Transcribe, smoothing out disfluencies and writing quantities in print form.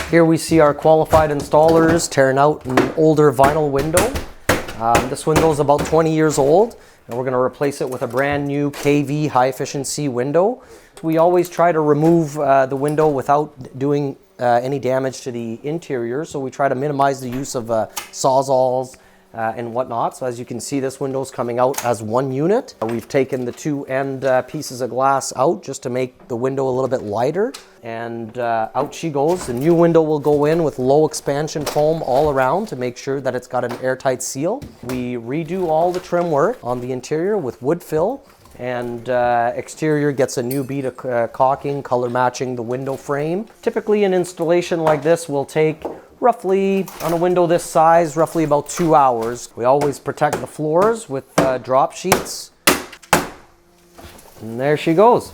Here we see our qualified installers tearing out an older vinyl window. This window is about 20 years old, and we're going to replace it with a brand new KV high efficiency window. We always try to remove the window without doing any damage to the interior, so we try to minimize the use of sawzalls and whatnot. So as you can see, this window is coming out as one unit. We've taken the two end pieces of glass out just to make the window a little bit lighter, and out she goes. The new window will go in with low expansion foam all around to make sure that it's got an airtight seal. We redo all the trim work on the interior with wood fill, and exterior gets a new bead of caulking, color matching the window frame. Typically an installation like this will take roughly, on a window this size, roughly about 2 hours. We always protect the floors with drop sheets. And there she goes.